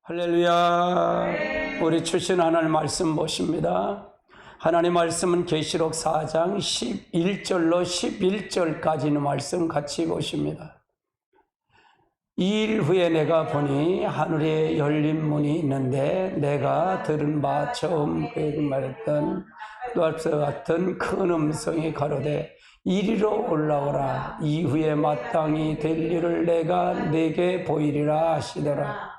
할렐루야. 우리 주신 하나님 말씀 보십니다. 하나님 말씀은 계시록 4장 11절로 11절까지 있는 말씀 같이 보십니다. 2일 후에 내가 보니 하늘에 열린 문이 있는데 내가 들은 바 처음 그에게 말했던 또할것 같은 큰 음성이 가로되 이리로 올라오라. 이후에 마땅히 될 일을 내가 네게 보이리라 하시더라.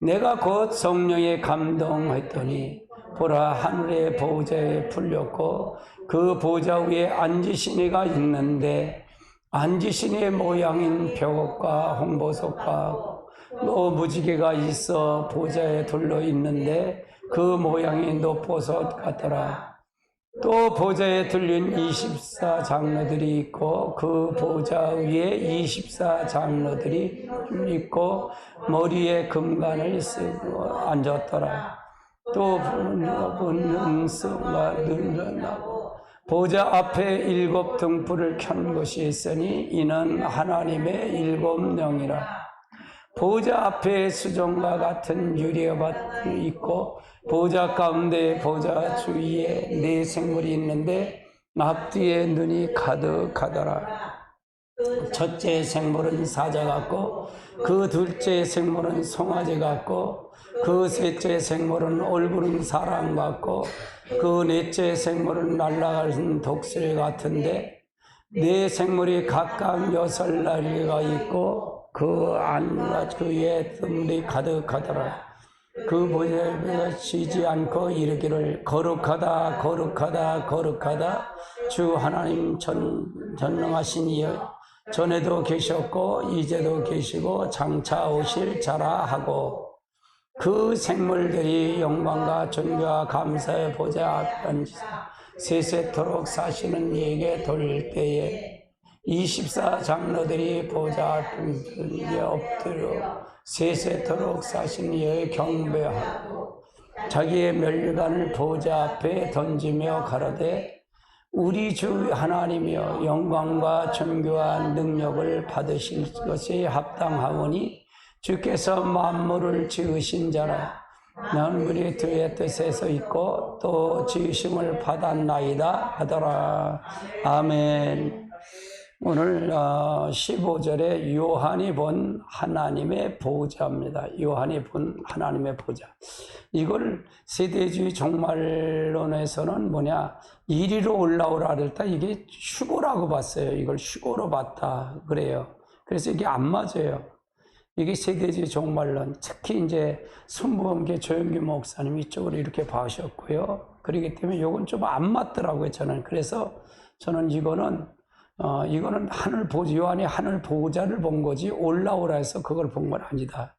내가 곧 성령에 감동했더니 보라, 하늘의 보좌에 풀렸고 그 보좌 위에 앉으신 이가 있는데 앉으신 이의 모양인 벽옥과 홍보석과 또 무지개가 있어 보좌에 둘러 있는데 그 모양이 높보석 같더라. 또 보좌에 들린 24 장로들이 있고 그 보좌 위에 24 장로들이 있고 머리에 금관을 쓰고 앉았더라. 또 은수가 늘어나고 보좌 앞에 7 등불을 켠 것이 있으니 이는 하나님의 7 영이라. 보좌 앞에 수정과 같은 유리가 있고 보좌 가운데 보좌 주위에 4 생물이 있는데 앞뒤에 눈이 가득하더라. 첫째 생물은 사자 같고 그 둘째 생물은 송아지 같고 그 셋째 생물은 얼굴은 사람 같고 그 넷째 생물은 날아가는 독수리 같은데 4 생물이 각각 6 날개가 있고 그 안과 그의 뜸이 가득하더라. 그 보좌에 쉬지 않고 이르기를 거룩하다 거룩하다 거룩하다 주 하나님 전능하신 이여, 전에도 계셨고 이제도 계시고 장차 오실 자라 하고 그 생물들이 영광과 존귀와 감사의 보좌 앞에 앉으사 세세토록 사시는 이에게 돌릴 때에 24 장로들이 보좌 앞에 엎드려 세세토록 사신 이의 경배하고 자기의 멸관을 보좌 앞에 던지며 가로되 우리 주 하나님이여, 영광과 존귀와 능력을 받으실 것이 합당하오니 주께서 만물을 지으신 자라. 만물이 그의 뜻에서 있고 또 지으심을 받았나이다 하더라. 아멘. 오늘 15절에 요한이 본 하나님의 보좌입니다. 요한이 본 하나님의 보좌. 이걸 세대주의 종말론에서는 이리로 올라오라 그랬다. 이게 휴고라고 봤어요. 이걸 휴고로 봤다 그래요. 그래서 이게 안 맞아요. 이게 세대주의 종말론, 특히 이제 순부범계 조영기 목사님 이쪽으로 이렇게 봐셨고요. 그렇기 때문에 이건 좀 안 맞더라고요, 저는. 그래서 저는 이거는 하늘 보좌, 요한이 하늘 보좌를 본 거지 올라오라 해서 그걸 본 건 아니다.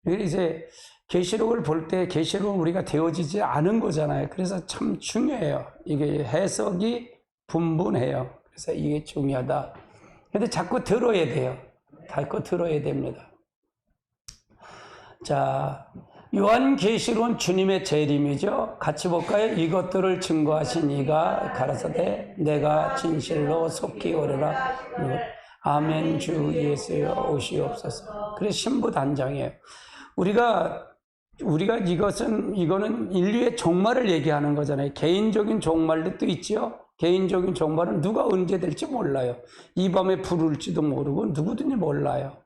이제 계시록을 볼 때 계시록은 우리가 되어지지 않은 거잖아요. 그래서 참 중요해요. 이게 해석이 분분해요. 그래서 이게 중요하다. 근데 자꾸 들어야 돼요. 자꾸 들어야 됩니다. 자, 요한계시록은 주님의 재림이죠. 같이 볼까요? 이것들을 증거하신 이가 가라사대 내가 진실로 속히 오르라. 아멘. 주 예수여 오시옵소서. 그래서 신부단장이에요. 우리가 이거는 인류의 종말을 얘기하는 거잖아요. 개인적인 종말도 있지요. 개인적인 종말은 누가 언제 될지 몰라요. 이 밤에 부를지도 모르고 누구든지 몰라요.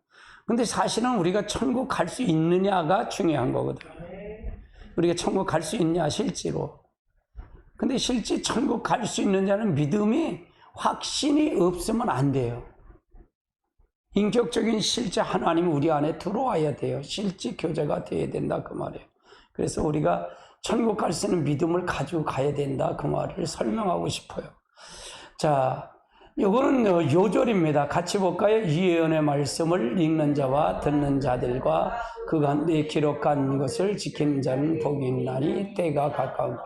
근데 사실은 우리가 천국 갈 수 있느냐가 중요한 거거든요. 우리가 천국 갈 수 있냐, 실제로. 근데 실제 천국 갈 수 있느냐는 믿음이 확신이 없으면 안 돼요. 인격적인 실제 하나님이 우리 안에 들어와야 돼요. 실제 교제가 돼야 된다 그 말이에요. 그래서 우리가 천국 갈 수 있는 믿음을 가지고 가야 된다 그 말을 설명하고 싶어요. 자, 이거는 요절입니다. 같이 볼까요? 이 예언의 말씀을 읽는 자와 듣는 자들과 그 가운데 기록한 것을 지키는 자는 복이 있나니 때가 가까우니라.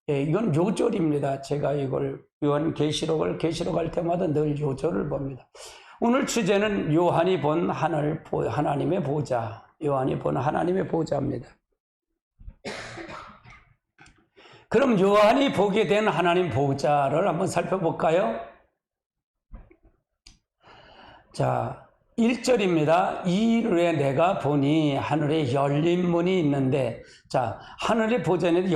예, 이건 요절입니다. 제가 이걸 요한계시록을 계시록할 때마다 늘 요절을 봅니다. 오늘 주제는 요한이 본 하나님의 보좌. 요한이 본 하나님의 보좌입니다. 그럼 요한이 보게 된 하나님 보좌를 한번 살펴볼까요? 자, 1절입니다. 이르되 내가 보니 하늘에 열린 문이 있는데, 자, 하늘의 보좌는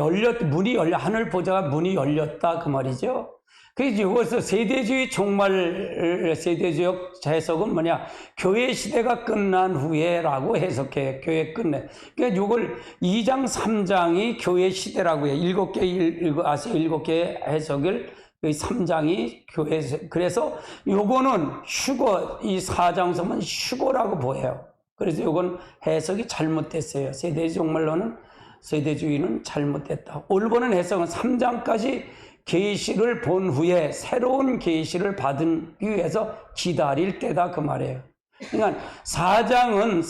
문이 열려, 하늘 보좌가 문이 열렸다, 그 말이죠. 그래서 여기서 세대주의 종말, 세대주의 해석은 뭐냐? 교회 시대가 끝난 후에라고 해석해요. 교회 끝내. 그러니까 이걸 2장, 3장이 교회 시대라고 해요. 7개 해석을 3장이 교회, 그래서 요거는 휴거, 이 4장서는 휴거라고 보여요. 그래서 요건 해석이 잘못됐어요. 세대주의는 잘못됐다. 올바른 해석은 3장까지 계시를 본 후에 새로운 계시를 받기 위해서 기다릴 때다, 그 말이에요. 그러니까 4장은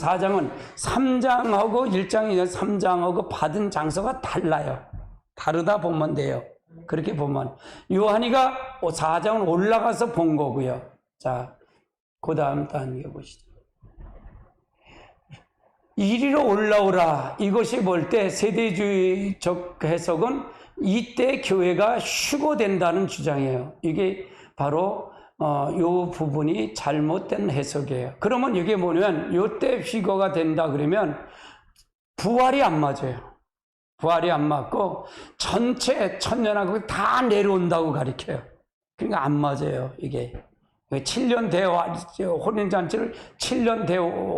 3장하고 1장이나 3장하고 받은 장소가 달라요. 다르다 보면 돼요. 그렇게 보면 요한이가 4장은 올라가서 본 거고요. 자, 그 다음 단계 보시죠. 이리로 올라오라. 이것이 볼 때 세대주의적 해석은 이때 교회가 휴거된다는 주장이에요. 이게 바로 요 부분이 잘못된 해석이에요. 그러면 이게 뭐냐면 요때 휴거가 된다 그러면 부활이 안 맞아요. 부활이 안 맞고 전체 천년왕국이 다 내려온다고 가르쳐요. 그러니까 안 맞아요, 이게. 7년 대화, 혼인잔치를 7년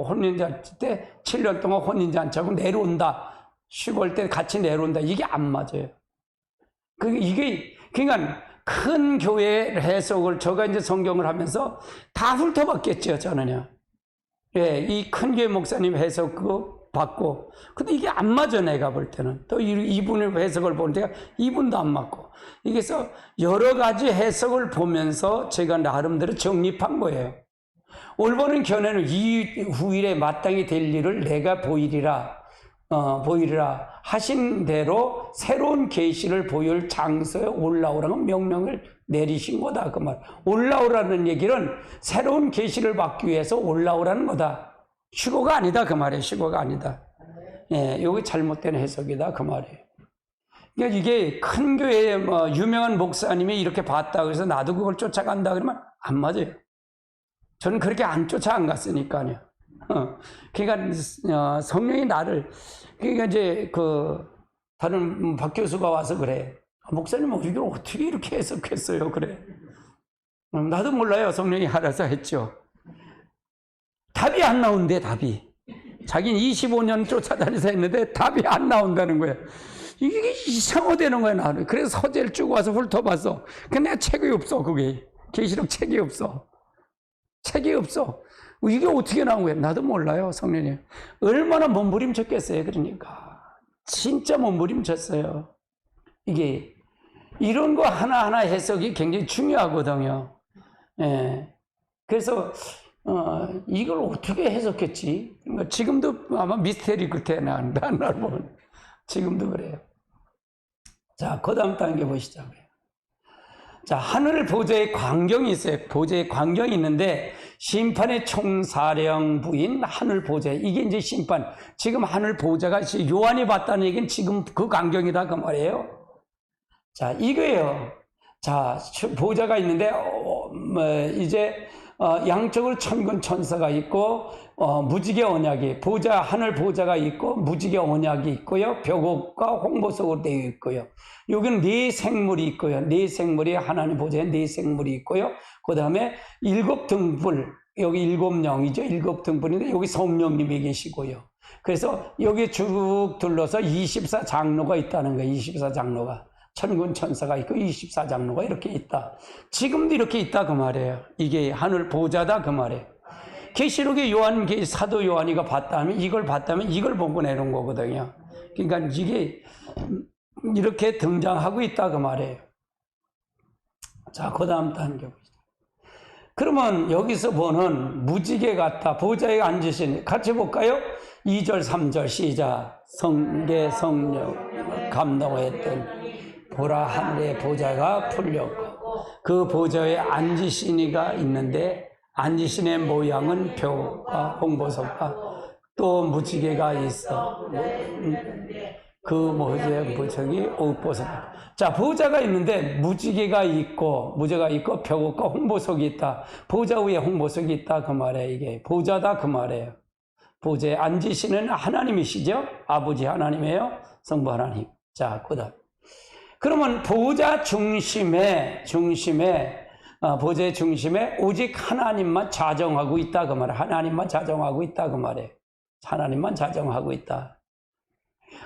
혼인잔치 때 7년 동안 혼인잔치하고 내려온다. 휴거할 때 같이 내려온다. 이게 안 맞아요. 그러니까 큰 교회 해석을 제가 이제 성경을 하면서 다 훑어봤겠죠, 저는요. 예, 이 큰 교회 목사님 해석 그거 받고. 근데 이게 안 맞아, 내가 볼 때는. 또 이분의 해석을 보는데 이분도 안 맞고. 그래서 여러 가지 해석을 보면서 제가 나름대로 정립한 거예요. 올바른 견해는 이 후일에 마땅히 될 일을 내가 보이리라 하신 대로 새로운 계시를 보일 장소에 올라오라는 명령을 내리신 거다, 그 말. 올라오라는 얘기는 새로운 계시를 받기 위해서 올라오라는 거다. 휴거가 아니다, 그 말이에요. 휴거가 아니다. 예, 여기 잘못된 해석이다, 그 말이에요. 그러니까 이게 큰 교회에 유명한 목사님이 이렇게 봤다 그래서 나도 그걸 쫓아간다 그러면 안 맞아요. 저는 그렇게 안 쫓아 안 갔으니까요. 그러니까 성령이 나를, 그러니까 이제 다른 박 교수가 와서 그래. 목사님은 이걸 어떻게 이렇게 해석했어요? 그래. 나도 몰라요. 성령이 알아서 했죠. 답이 안 나온대, 답이. 자기는 25년 쫓아다니서 했는데 답이 안 나온다는 거야. 이게 이상하다는 거야, 나는. 그래서 서재를 쭉 와서 훑어봤어. 근데 내가 책이 없어, 그게. 계시록 책이 없어. 책이 없어. 이게 어떻게 나온 거야? 나도 몰라요, 성령님. 얼마나 몸부림쳤겠어요, 그러니까. 진짜 몸부림쳤어요. 이게, 이런 거 하나하나 해석이 굉장히 중요하거든요. 예. 그래서, 이걸 어떻게 해석했지? 지금도 아마 미스테리 끝에 나온다, 날 보면. 지금도 그래요. 자, 그 다음 단계 보시자고요. 자, 하늘 보좌의 광경이 있어요. 보좌의 광경이 있는데, 심판의 총사령부인 하늘 보좌. 이게 이제 심판. 지금 하늘 보좌가 요한이 봤다는 얘기는 지금 그 광경이다, 그 말이에요. 자, 이거예요. 자, 보좌가 있는데, 이제, 양쪽으로 천군 천사가 있고, 무지개 언약이, 하늘 보좌가 있고, 무지개 언약이 있고요. 벽옥과 홍보석으로 되어 있고요. 여기는 네 생물이 있고요. 네 생물이 하나님 보좌에 네 생물이 있고요. 그 다음에 7 등불, 여기 7영이죠. 7 등불인데, 여기 성령님이 계시고요. 그래서 여기 쭉 둘러서 24장로가 있다는 거예요. 24장로가. 천군 천사가 있고 24장로가 이렇게 있다. 지금도 이렇게 있다, 그 말이에요. 이게 하늘 보좌다, 그 말이에요. 계시록에 사도 요한이가 이걸 봤다면 이걸 보고 내놓은 거거든요. 그러니까 이게 이렇게 등장하고 있다, 그 말이에요. 자, 그 다음 단계 보시죠. 그러면 여기서 보는 무지개 같다, 보좌에 앉으신, 같이 볼까요? 2절, 3절 시작. 성계 성령 감동했던 보라, 하늘의 보좌가 풀렸고 그 보좌에 앉으신 이가 있는데 앉으신 의 모양은 벽과 홍보석과 또 무지개가 있어. 그 저기 옷벗은. 자, 보좌가 있는데 무지개가 있고 벽옥과 홍보석이 있다. 보좌 위에 홍보석이 있다 그 말이에요. 이게 보좌다 그 말이에요. 보좌에 앉으시는 하나님이시죠? 아버지 하나님이에요. 성부 하나님. 자, 그다음. 그러면 보좌 중심에 보좌의 중심에 오직 하나님만 자정하고 있다 그 말이에요. 하나님만 자정하고 있다 그 말이에요. 하나님만 자정하고 있다.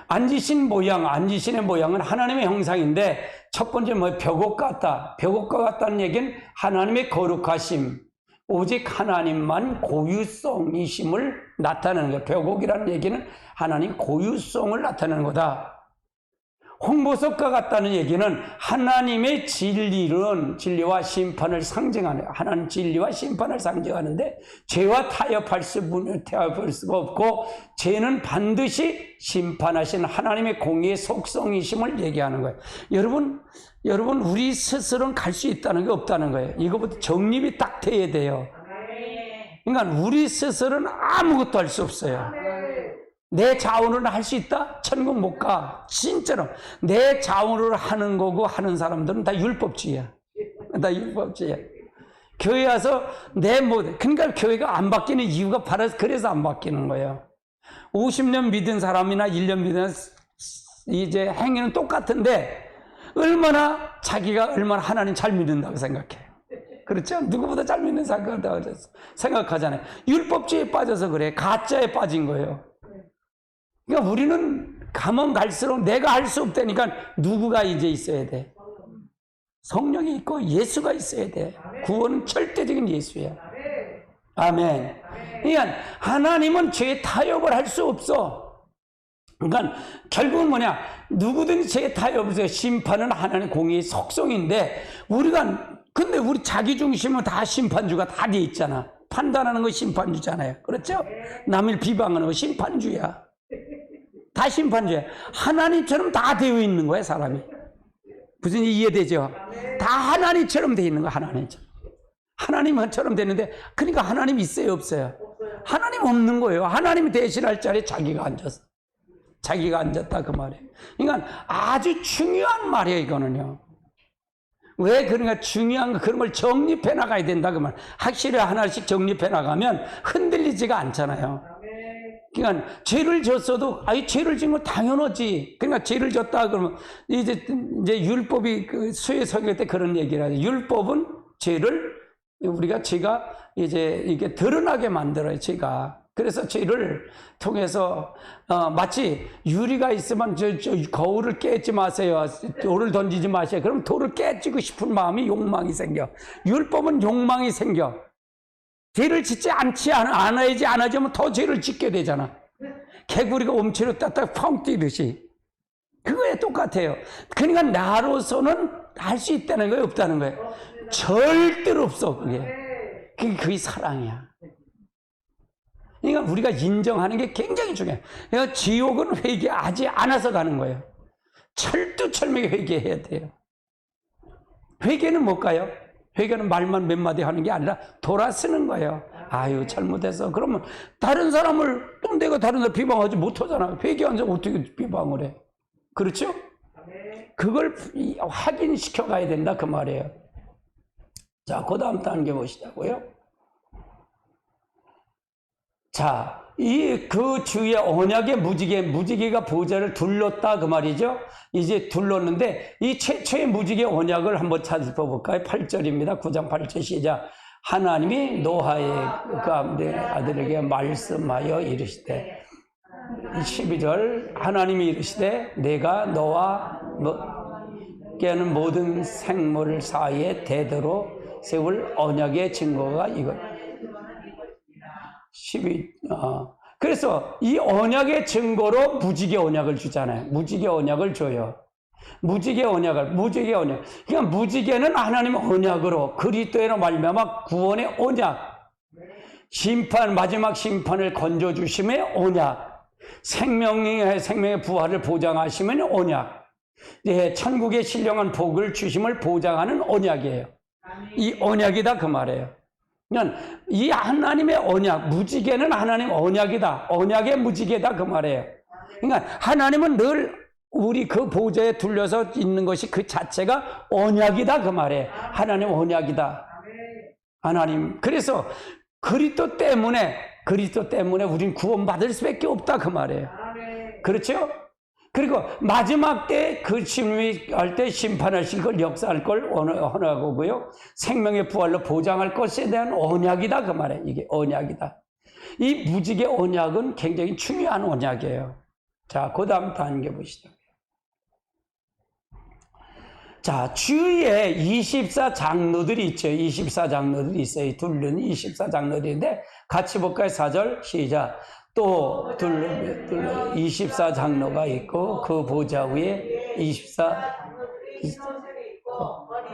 앉으신의 모양은 하나님의 형상인데 첫 번째 벽옥 같다. 벽옥과 같다는 얘기는 하나님의 거룩하심, 오직 하나님만 고유성이심을 나타내는 거예요. 벽옥이라는 얘기는 하나님 고유성을 나타내는 거다. 홍보석과 같다는 얘기는 하나님의 진리와 심판을 상징하는, 하나님 진리와 심판을 상징하는데 죄와 타협할 수가 없고 죄는 반드시 심판하신 하나님의 공의의 속성이심을 얘기하는 거예요. 여러분 우리 스스로는 갈 수 있다는 게 없다는 거예요. 이거부터 정립이 딱 돼야 돼요. 그러니까 우리 스스로는 아무것도 할 수 없어요. 내 자원으로 할 수 있다? 천국 못 가. 진짜로. 내 자원으로 하는 거고 하는 사람들은 다 율법주의야. 다 율법주의야. 교회 와서 그러니까 교회가 안 바뀌는 이유가 바로 그래서 안 바뀌는 거예요. 50년 믿은 사람이나 1년 믿은 이제 행위는 똑같은데 자기가 얼마나 하나님 잘 믿는다고 생각해. 그렇죠? 누구보다 잘 믿는 사람이라고 생각하잖아요. 율법주의에 빠져서 그래. 가짜에 빠진 거예요. 그러니까 우리는 가면 갈수록 내가 할 수 없다니까 누구가 이제 있어야 돼? 성령이 있고 예수가 있어야 돼. 구원은 절대적인 예수야. 아멘. 그러니까 하나님은 죄 타협을 할 수 없어. 그러니까 결국은 누구든지 죄 타협을 해서 심판은 하나님의 공의의 속성인데 근데 우리 자기 중심은 다 심판주가 다 돼 있잖아. 판단하는 거 심판주잖아요. 그렇죠? 남을 비방하는 거 심판주야. 다 심판주야. 하나님처럼 다 되어 있는 거야, 사람이. 무슨 이해되죠? 다 하나님처럼 되어 있는 거야, 하나님처럼. 하나님처럼 되는데, 그러니까 하나님 있어요, 없어요? 하나님 없는 거예요. 하나님이 대신할 자리에 자기가 앉았어. 자기가 앉았다, 그 말이에요. 그러니까 아주 중요한 말이에요, 이거는요. 왜 그러니까 중요한 거, 그런 걸 정립해 나가야 된다, 그 말. 확실히 하나씩 정립해 나가면 흔들리지가 않잖아요. 그러니까 죄를 졌어도 죄를 지은 건 당연하지. 그러니까 죄를 졌다 그러면 이제 율법이 수혜 설교 때 그런 얘기를 하죠. 율법은 제가 이제 이게 드러나게 만들어요. 제가. 그래서 죄를 통해서 마치 유리가 있으면 저 거울을 깨지 마세요. 돌을 던지지 마세요. 그럼 돌을 깨지고 싶은 마음이 욕망이 생겨. 율법은 욕망이 생겨. 죄를 짓지 않아야지 안 하자면 더 죄를 짓게 되잖아. 개구리가 옴치로 따딱 펑 뛰듯이. 그거에 똑같아요. 그러니까 나로서는 할 수 있다는 거예요, 없다는 거예요? 절대로 없어, 그게. 그게 사랑이야. 그러니까 우리가 인정하는 게 굉장히 중요해요. 그러니까 지옥은 회개하지 않아서 가는 거예요. 철두철미하게 회개해야 돼요. 회개는 뭘까요? 회개는 말만 몇 마디 하는 게 아니라 돌아서는 거예요. 아유, 잘못했어. 그러면 다른 사람을 또 내가 다른 사람 비방하지 못하잖아. 회개한 사람 어떻게 비방을 해? 그렇죠? 그걸 확인시켜 가야 된다, 그 말이에요. 자, 그 다음 단계 보시자고요. 자, 그 주위에 언약의 무지개가 보좌를 둘렀다, 그 말이죠. 이제 둘렀는데, 이 최초의 무지개 언약을 한번 찾아볼까요? 8절입니다. 9장 8절 시작. 하나님이 노아의 가운데 아들에게 말씀하여 이르시되, 12절, 하나님이 이르시되, 내가 너와 깨는 모든 생물 사이에 대대로 세울 언약의 증거가 이것. 그래서 이 언약의 증거로 무지개 언약을 주잖아요. 무지개 언약을 줘요. 무지개 언약. 그러니까 무지개는 하나님의 언약으로 그리스도로 말미암아 구원의 언약, 마지막 심판을 건져주심의 언약, 생명의 부활을 보장하시면 언약, 천국의 신령한 복을 주심을 보장하는 언약이에요. 이 언약이다, 그 말이에요. 그러니까 이 하나님의 언약, 무지개는 하나님 언약이다. 언약의 무지개다, 그 말이에요. 그러니까 하나님은 늘 우리 그 보좌에 둘려서 있는 것이 그 자체가 언약이다 그 말이에요. 하나님 언약이다. 하나님. 그래서 그리스도 때문에 우린 구원받을 수밖에 없다 그 말이에요. 그렇죠? 그리고 마지막 때 그 심의할 때 심판하실 걸 역사할 걸 언약하고요. 생명의 부활로 보장할 것에 대한 언약이다 그 말이에요. 이게 언약이다. 이 무지개 언약은 굉장히 중요한 언약이에요. 자, 그 다음 단계 보시죠. 자, 주위에 24장로들이 있죠. 24장로들이 있어요. 둘른 24장로들인데 같이 볼까요? 4절 시작. 또 24장로가 있고 그 보좌 위에 24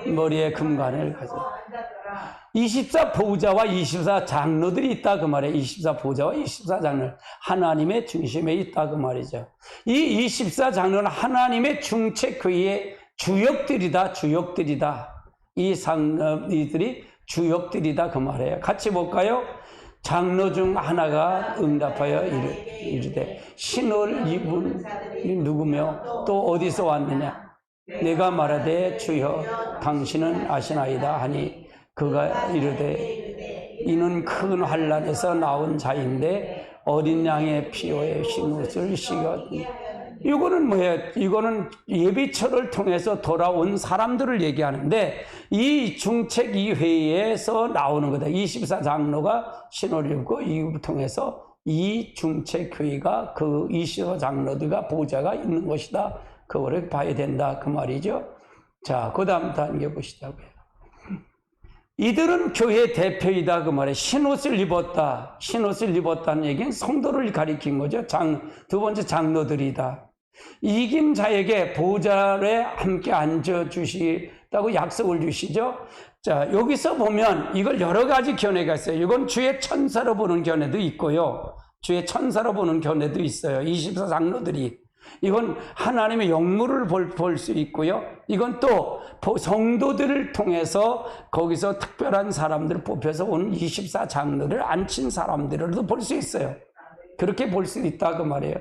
머리에 금관을 가져. 24보좌와 24장로들이 있다 그 말이에요. 24보좌와 24장로. 하나님의 중심에 있다 그 말이죠. 이 24장로는 하나님의 중책회의의 주역들이다. 이들이 주역들이다 그 말이에요. 같이 볼까요? 장로 중 하나가 응답하여 이르되 신을 입은 누구며 또 어디서 왔느냐? 내가 말하되 주여 당신은 아시나이다 하니 그가 이르되 이는 큰 환난에서 나온 자인데 어린 양의 피로에 흰옷을 씌었니. 이거는 뭐예요? 이거는 예비처를 통해서 돌아온 사람들을 얘기하는데 이 중책 이 회의에서 나오는 거다. 24장로가 신호를 입고 이걸 통해서 이 중책 회의가 그 24장로들과 보좌가 있는 것이다. 그거를 봐야 된다 그 말이죠. 자, 그 다음 단계 보시자고요. 이들은 교회 대표이다 그 말에 흰옷을 입었다. 흰옷을 입었다는 얘기는 성도를 가리킨 거죠. 두 번째 장로들이다. 이긴 자에게 보좌에 함께 앉아주시다고 약속을 주시죠. 자, 여기서 보면 이걸 여러 가지 견해가 있어요. 이건 주의 천사로 보는 견해도 있고요. 주의 천사로 보는 견해도 있어요. 24장로들이. 이건 하나님의 영물을 볼 수 있고요. 이건 또 성도들을 통해서 거기서 특별한 사람들을 뽑혀서 온 24장로를 앉힌 사람들을도 볼 수 있어요. 그렇게 볼 수 있다 그 말이에요.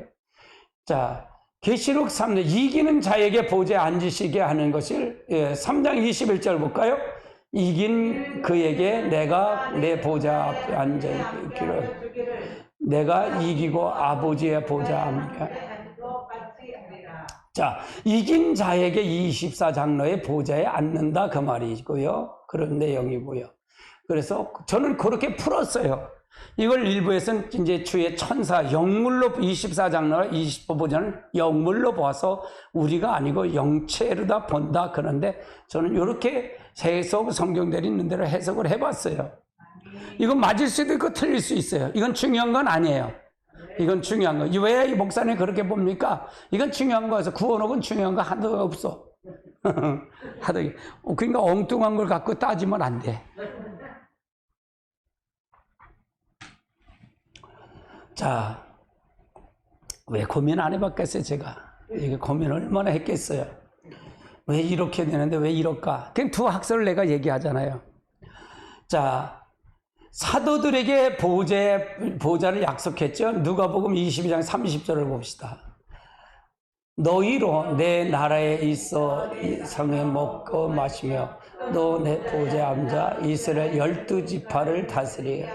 자, 계시록 3장 이기는 자에게 보좌에 앉으시게 하는 것을 3장 21절 볼까요? 이긴 그에게 내가 내 보좌 앞에 앉아있기를 내가 이기고 아버지의 보좌 함께. 자, 이긴 자에게 24장로의 보좌에 앉는다 그 말이고요. 그런 내용이고요. 그래서 저는 그렇게 풀었어요. 이걸 일부에서는 이제 주의 천사, 영물로 24장로와 25보좌는 영물로 봐서 우리가 아니고 영체로 다 본다 그런데 저는 이렇게 해석 성경대로 있는 대로 해석을 해봤어요. 이건 맞을 수도 있고 틀릴 수 있어요. 이건 중요한 건 아니에요. 이건 중요한 거. 왜 이 목사님 그렇게 봅니까? 이건 중요한 거여서 구원옥은 중요한 거 하나도 없어. 그러니까 엉뚱한 걸 갖고 따지면 안 돼. 자, 왜 고민 안 해봤겠어요, 제가? 이게 고민 얼마나 했겠어요? 왜 이렇게 되는데 왜 이럴까? 그냥 두 학설을 내가 얘기하잖아요. 자, 사도들에게 보좌를 약속했죠. 누가복음 22장 30절을 봅시다. 너희로 내 나라에 있어 성에 먹고 마시며 너 내 보좌에 앉아 이스라엘 12지파를 다스리게.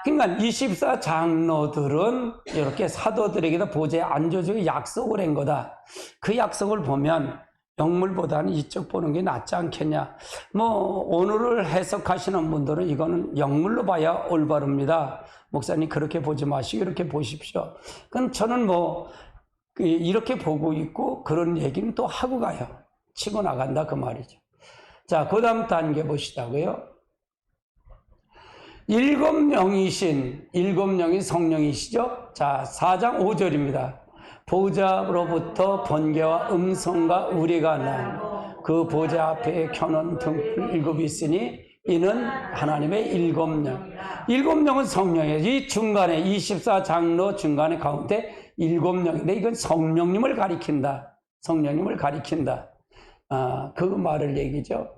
그러니까 24장로들은 이렇게 사도들에게도 보좌에 앉아주고 약속을 한 거다. 그 약속을 보면 영물보다는 이쪽 보는 게 낫지 않겠냐. 오늘을 해석하시는 분들은 이거는 영물로 봐야 올바릅니다. 목사님 그렇게 보지 마시고 이렇게 보십시오. 그럼 저는 이렇게 보고 있고 그런 얘기는 또 하고 가요. 치고 나간다 그 말이죠. 자, 그 다음 단계 보시자고요. 일곱 명이 성령이시죠? 자, 4장 5절입니다. 보좌로부터 번개와 음성과 우리가 나 그 보좌 앞에 켜놓은 등불 7이 있으니 이는 하나님의 7명. 7명은 성령이에요. 이 중간에 24장로 중간에 가운데 7명인데 이건 성령님을 가리킨다. 성령님을 가리킨다. 그 말을 얘기죠.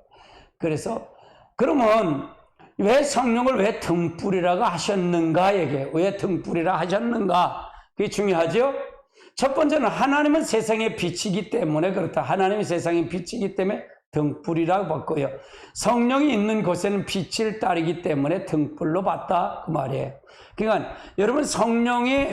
그래서 그러면 왜 성령을 왜 등불이라고 하셨는가? 왜 등불이라 하셨는가? 그게 중요하죠? 첫 번째는 하나님은 세상의 빛이기 때문에 그렇다. 하나님이 세상의 빛이기 때문에 등불이라고 봤고요. 성령이 있는 곳에는 빛을 따르기 때문에 등불로 봤다 그 말이에요. 그러니까 여러분 성령이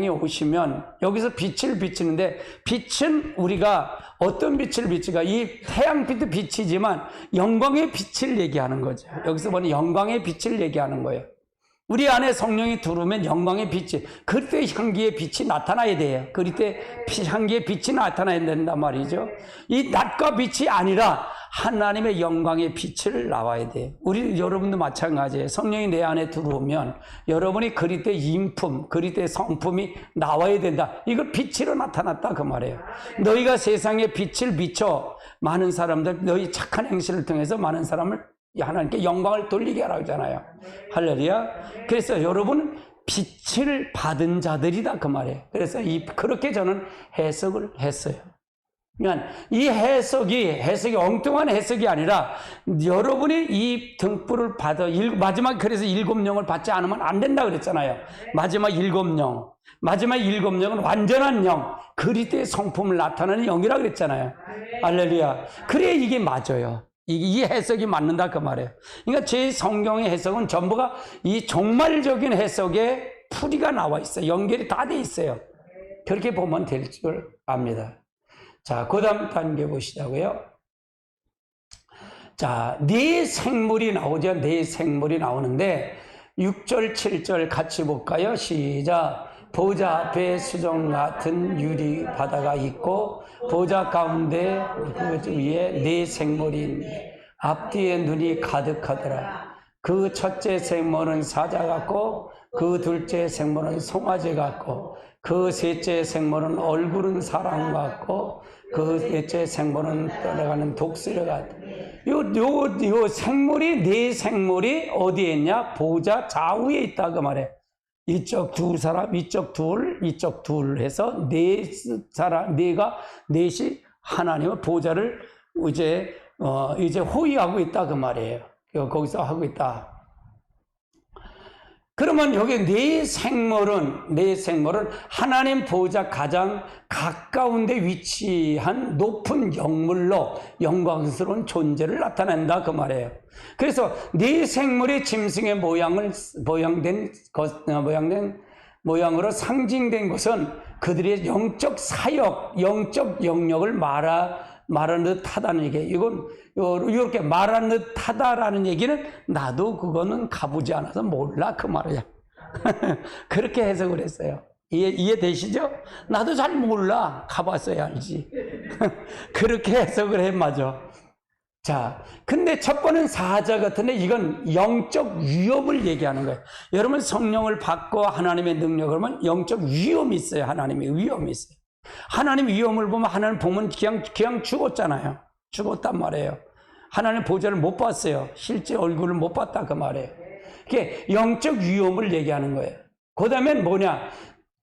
오시면 여기서 빛을 비치는데 빛은 우리가 어떤 빛을 비치가 이 태양빛도 빛이지만 영광의 빛을 얘기하는 거죠. 여기서 보니 영광의 빛을 얘기하는 거예요. 우리 안에 성령이 들어오면 영광의 빛이, 그럴 때 향기의 빛이 나타나야 돼요. 그럴 때 향기의 빛이 나타나야 된단 말이죠. 이 낮과 빛이 아니라 하나님의 영광의 빛을 나와야 돼요. 여러분도 마찬가지예요. 성령이 내 안에 들어오면 여러분이 그릴 때 인품, 그릴 때 성품이 나와야 된다. 이걸 빛으로 나타났다 그 말이에요. 너희가 세상에 빛을 비춰 많은 사람들, 너희 착한 행실을 통해서 많은 사람을 하나님께 영광을 돌리게 하라고 하잖아요. 할렐루야. 그래서 여러분은 빛을 받은 자들이다 그 말이에요. 그래서 그렇게 저는 해석을 했어요. 그러니까 이 해석이 엉뚱한 해석이 아니라 여러분이 이 등불을 받아 마지막 그래서 7영을 받지 않으면 안 된다 그랬잖아요. 마지막 7영은 완전한 영, 그리스도의 성품을 나타내는 영이라 그랬잖아요. 할렐루야. 그래 이게 맞아요. 이 해석이 맞는다 그 말이에요. 그러니까 제 성경의 해석은 전부가 이 종말적인 해석에 풀이가 나와 있어요. 연결이 다 돼 있어요. 그렇게 보면 될 줄 압니다. 자, 그 다음 단계 보시자고요. 자, 네 생물이 나오죠. 네 생물이 나오는데 6절, 7절 같이 볼까요? 시작. 보좌 앞에 수정 같은 유리 바다가 있고 보좌 가운데 그 위에 네 생물이 있네. 앞뒤에 눈이 가득하더라. 그 첫째 생물은 사자 같고 그 둘째 생물은 송아지 같고 그 셋째 생물은 얼굴은 사람 같고 그 넷째 생물은 떠나가는 독수리 같다. 요 생물이 네 생물이 어디에 있냐? 보좌 좌우에 있다 그 말이에요. 이쪽 두 사람, 이쪽 둘 해서 넷이 하나님의 보좌를 이제 호위하고 있다 그 말이에요. 거기서 하고 있다. 그러면 여기 네 생물은 하나님 보좌 가장 가까운 데 위치한 높은 영물로 영광스러운 존재를 나타낸다 그 말이에요. 그래서 네 생물의 짐승의 모양된 모양으로 상징된 것은 그들의 영적 사역, 영적 영역을 말하는 듯 하다는 얘기예요. 이건 이렇게 말하는 듯 하다라는 얘기는 나도 그거는 가보지 않아서 몰라 그 말이야. 그렇게 해석을 했어요. 이해되시죠? 나도 잘 몰라. 가봤어야 알지. 그렇게 해석을 해 맞아. 자, 근데 첫 번은 사자 같은데 이건 영적 위협을 얘기하는 거예요. 여러분 성령을 받고 하나님의 능력을 보면 영적 위험이 있어요. 하나님의 위험이 있어요. 하나님 위험을 보면 하나님 보면 그냥 죽었잖아요. 죽었단 말이에요. 하나님 보좌를 못 봤어요. 실제 얼굴을 못 봤다 그 말이에요. 그게 영적 위험을 얘기하는 거예요. 그 다음엔 뭐냐?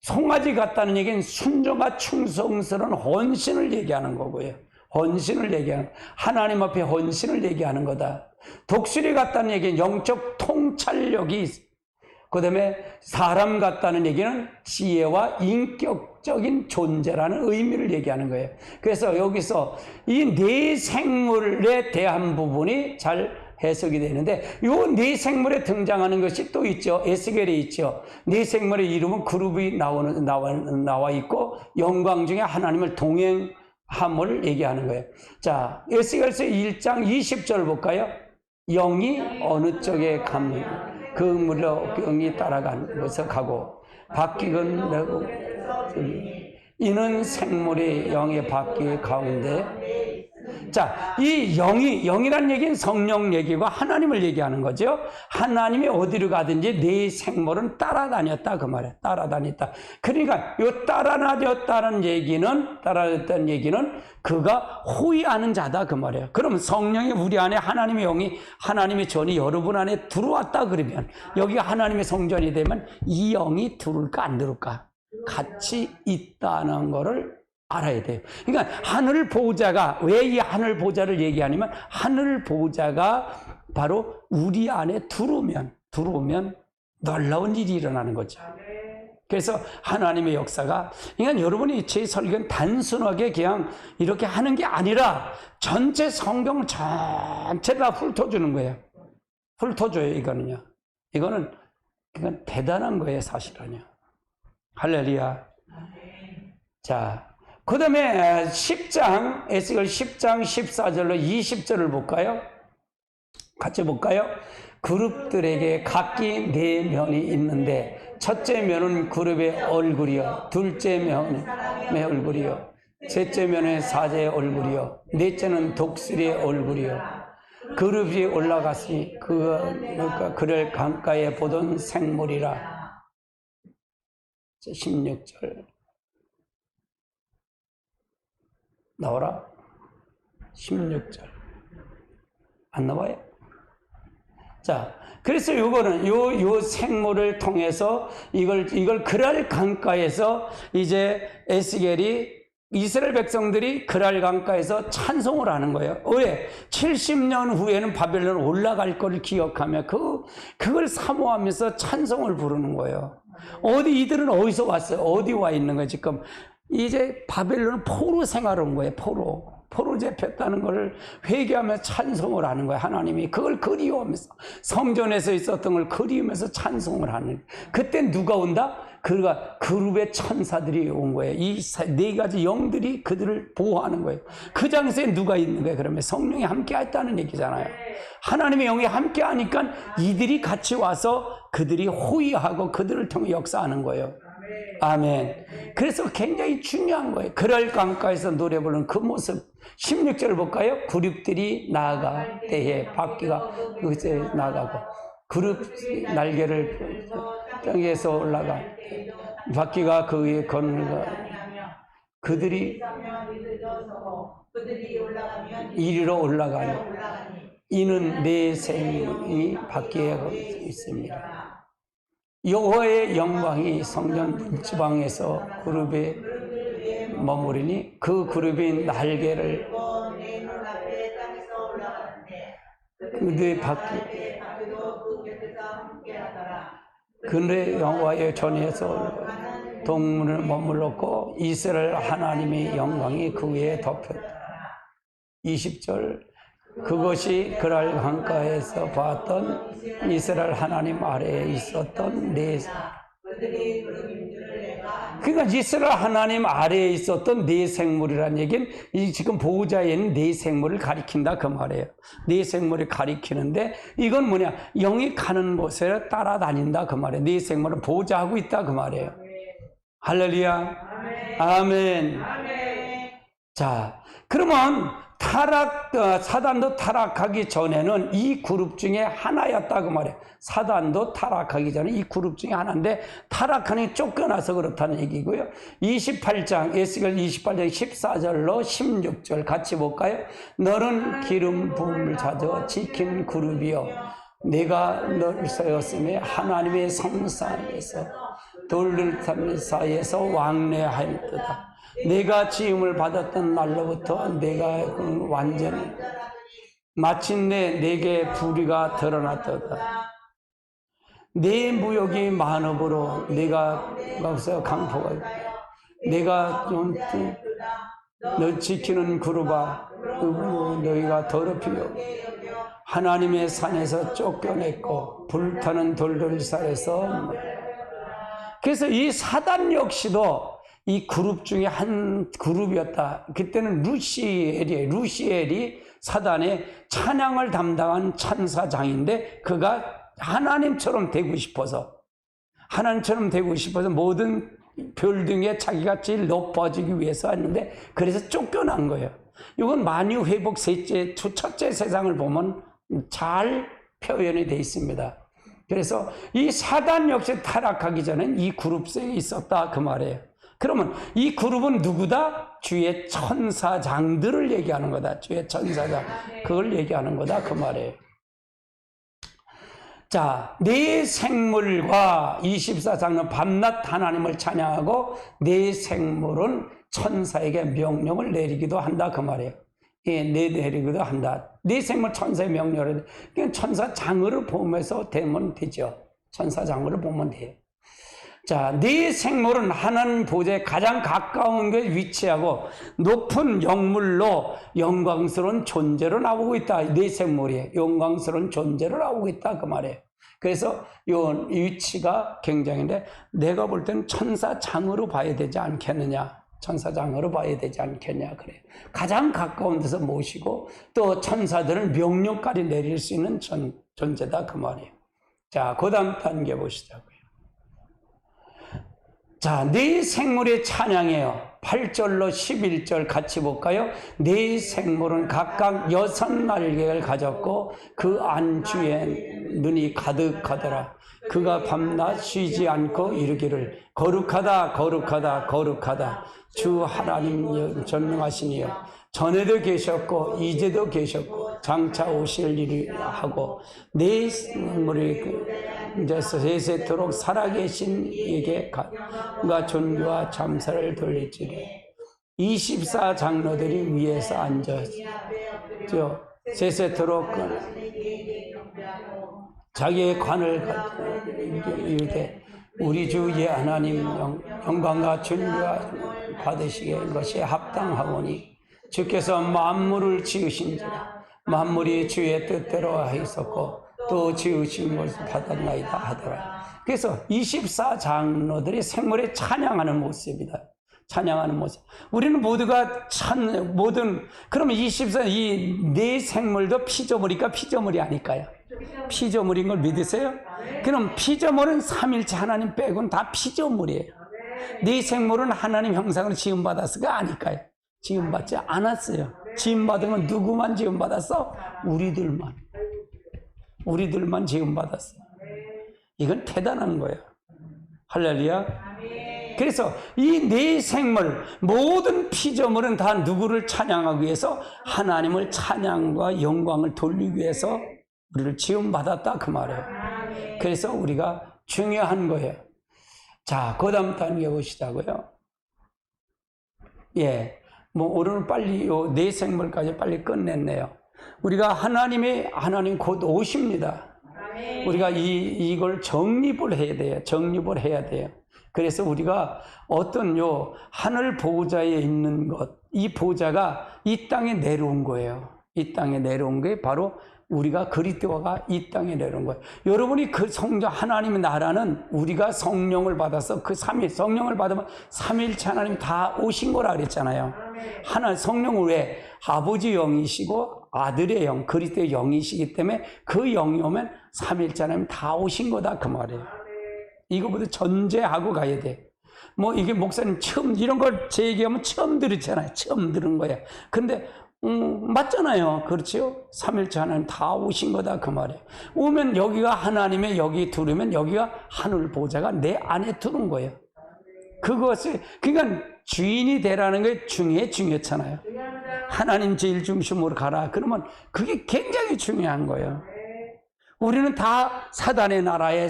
송아지 같다는 얘기는 순종과 충성스러운 헌신을 얘기하는 거고요. 헌신을 얘기하는, 하나님 앞에 헌신을 얘기하는 거다. 독수리 같다는 얘기는 영적 통찰력이 있어. 그 다음에 사람 같다는 얘기는 지혜와 인격적인 존재라는 의미를 얘기하는 거예요. 그래서 여기서 이 네 생물에 대한 부분이 잘 해석이 되는데 이 네 생물에 등장하는 것이 또 있죠. 에스겔에 있죠. 네 생물의 이름은 그룹이 나와 있고 영광 중에 하나님을 동행함을 얘기하는 거예요. 자, 에스겔서 1장 20절 볼까요? 영이 어느 쪽에 갑니까? 그 물로 영이 따라가면서 가고 바퀴건 내고 이는 생물이 영의 바퀴 가운데. 자, 이 영이라는 얘기는 성령 얘기고 하나님을 얘기하는 거죠. 하나님이 어디로 가든지 네 생물은 따라다녔다 그 말이에요. 따라다녔다. 그러니까 이 따라다녔다는 얘기는 그가 호위하는 자다 그 말이에요. 그러면 성령이 우리 안에 하나님의 영이 하나님의 전이 여러분 안에 들어왔다 그러면 여기가 하나님의 성전이 되면 이 영이 들어올까 안 들어올까? 같이 있다는 거를 알아야 돼요. 그러니까 하늘 보호자가 왜 이 하늘 보호자를 얘기하냐면 하늘 보호자가 바로 우리 안에 들어오면 놀라운 일이 일어나는 거죠. 그래서 하나님의 역사가, 그러니까 여러분이 제 설교는 단순하게 그냥 이렇게 하는 게 아니라 전체 성경 전체를 다 훑어주는 거예요. 훑어줘요, 이거는요. 이건 대단한 거예요, 사실은요. 할렐루야. 자, 그 다음에 10장, 에스겔 10장 14절로 20절을 볼까요? 같이 볼까요? 그룹들에게 각기 네 면이 있는데, 첫째 면은 그룹의 얼굴이요, 둘째 면의 얼굴이요, 셋째 면은 사제의 얼굴이요, 넷째는 독수리의 얼굴이요. 그룹이 올라갔으니 그를 강가에 보던 생물이라. 16절 나오라. 16절 안 나와요? 자, 그래서 요거는 요 생물을 통해서 이걸 그랄 강가에서 이제 에스겔이 이스라엘 백성들이 그랄 강가에서 찬송을 하는 거예요. 왜? 70년 후에는 바벨론 올라갈 거를 기억하며 그걸 사모하면서 찬송을 부르는 거예요. 이들은 어디서 왔어요? 어디 와 있는 거예요? 지금 이제 바벨론은 포로 생활을 온 거예요. 포로 잡혔다는 것을 회개하며 찬송을 하는 거예요. 하나님이 그걸 그리워하면서, 성전에서 있었던 걸 그리우면서 찬송을 하는 거예요. 그때 누가 온다? 그룹의 천사들이 온 거예요. 이 네 가지 영들이 그들을 보호하는 거예요. 그 장소에 누가 있는 거예요? 그러면 성령이 함께 했다는 얘기잖아요. 하나님의 영이 함께 하니까 이들이 같이 와서 그들이 호위하고 그들을 통해 역사하는 거예요. 아멘. 그래서 굉장히 중요한 거예요. 그랄 강가에서 노래 부르는 그 모습. 16절을 볼까요? 그룹들이 나아갈 때에 바퀴가 그곳에 나가고, 그룹 날개를 땅에서 올라가 바퀴가 그 위에 걷는 그들이 이리로 올라가니 이는 내 생명이 바퀴에 있습니다. 여호와의 영광이 성전 문지방에서 그룹에 머무르니 그 그룹이 날개를 그들의 바퀴 그들의 여호와의 전에서 동문을 머물렀고 이스라엘 하나님의 영광이 그 위에 덮였다. 20절 그것이 그랄 강가에서 봤던 이스라엘 하나님 아래에 있었던 네, 그러니까 이스라엘 하나님 아래에 있었던 네 생물이라는 얘기는 지금 보호자에 있는 네 생물을 가리킨다 그 말이에요. 네 생물을 가리키는데 이건 뭐냐? 영이 가는 곳에 따라다닌다 그 말이에요. 네 생물을 보호자하고 있다 그 말이에요. 할렐루야. 아멘. 자, 그러면 사단도 타락하기 전에는 이 그룹 중에 하나였다 그 말이에요. 사단도 타락하기 전에 이 그룹 중에 하나인데 타락하니 쫓겨나서 그렇다는 얘기고요. 28장 에스겔 28장 14절로 16절 같이 볼까요? 너는 기름 부음을 찾아 지킨 그룹이여 내가 너를 세웠으며 하나님의 성산에서 돌들 사이에서 왕래하였도다. 내가 지음을 받았던 날로부터 내가 완전히 마침내 내게 불의가 드러났도다. 내 무역이 만업으로 내가 거기서 강포가 내가 너 지키는 그룹아 너희가 더럽히려 하나님의 산에서 쫓겨냈고 불타는 돌돌살에서. 그래서 이 사단 역시도 이 그룹 중에 한 그룹이었다. 그때는 루시엘이 사단의 찬양을 담당한 천사장인데 그가 하나님처럼 되고 싶어서 모든 별 등에 자기가 제일 높아지기 위해서 했는데 그래서 쫓겨난 거예요. 이건 만유 회복 첫째 세상을 보면 잘 표현이 되어 있습니다. 그래서 이 사단 역시 타락하기 전엔 이 그룹성이 있었다 그 말이에요. 그러면 이 그룹은 누구다? 주의 천사장들을 얘기하는 거다. 주의 천사장. 그걸 얘기하는 거다. 그 말이에요. 자, 네 생물과 24장은 밤낮 하나님을 찬양하고 네 생물은 천사에게 명령을 내리기도 한다. 그 말이에요. 예, 내리기도 한다. 네 생물 천사의 명령을. 그냥 천사장을 보면서 되면 되죠. 천사장을 보면 돼요. 자, 네 생물은 하나님 보좌에 가장 가까운 게 위치하고 높은 영물로 영광스러운 존재로 나오고 있다. 네 생물이 영광스러운 존재로 나오고 있다 그 말이에요. 그래서 이 위치가 굉장한데 내가 볼 때는 천사장으로 봐야 되지 않겠느냐. 천사장으로 봐야 되지 않겠냐 그래. 가장 가까운 데서 모시고 또 천사들은 명령까지 내릴 수 있는 존재다 그 말이에요. 자, 그 다음 단계 보시자고요. 자, 네 생물의 찬양이에요. 8절로 11절 같이 볼까요? 네 생물은 각각 6날개를 가졌고 그 안주에 눈이 가득하더라. 그가 밤낮 쉬지 않고 이르기를 거룩하다 거룩하다 거룩하다 주 하나님 전능하시니요 전에도 계셨고 이제도 계셨고 장차 오실 일이 하고 네 생물이 이제 세세토록 살아계신 이에게 가 존귀와 참사를 돌릴지니 24장로들이 위에서 앉았죠. 세세토록 자기의 관을 이르되 우리 주 예 하나님 영광과 존귀와 받으시게 것이 합당하오니 주께서 만물을 지으신지라 만물이 주의 뜻대로 하였었고 또 지으신 것을 받았나이다 하더라. 그래서 24장로들이 생물에 찬양하는 모습이다. 찬양하는 모습. 우리는 모두가 그러면 이 네 생물도 피조물이니까 피조물이 아닐까요? 피조물인 걸 믿으세요? 그럼 피조물은 삼일체 하나님 빼고는 다 피조물이에요. 네 생물은 하나님 형상으로 지음받았을까 아닐까요? 지음받지 않았어요. 지음받은 건 누구만 지음받았어? 우리들만 지음받았어. 이건 대단한 거예요. 할렐루야. 그래서 이 네 생물 모든 피조물은 다 누구를 찬양하기 위해서 하나님을 찬양과 영광을 돌리기 위해서 우리를 지음받았다 그 말이에요. 그래서 우리가 중요한 거예요. 자, 그 다음 단계 보시자고요. 예, 오늘 빨리 요 네 생물까지 빨리 끝냈네요. 우리가 하나님 곧 오십니다. 우리가 이걸 정립을 해야 돼요. 정립을 해야 돼요. 그래서 우리가 어떤 하늘 보좌에 있는 이 보좌가 이 땅에 내려온 거예요. 이 땅에 내려온 게 바로 우리가 그리스도가 이 땅에 내려온 거예요. 여러분이 그 성령 하나님의 나라는 우리가 성령을 받아서 성령을 받으면 삼일체 하나님 다 오신 거라 그랬잖아요. 성령은 왜? 아버지 영이시고 아들의 영, 그리스도의 영이시기 때문에 그 영이 오면 삼일체 하나님 다 오신 거다 그 말이에요. 이거보다 전제하고 가야 돼. 이게 목사님 이런 걸 제 얘기하면 처음 들었잖아요. 처음 들은 거예요. 근데 맞잖아요. 그렇죠? 삼일체 하나님 다 오신 거다 그 말이에요. 오면 여기가 하나님의 여기 들으면 여기가 하늘 보좌가 내 안에 들은 거예요. 그러니까 주인이 되라는 게 중요했잖아요. 하나님 제일 중심으로 가라. 그러면 그게 굉장히 중요한 거예요. 우리는 다 사단의 나라에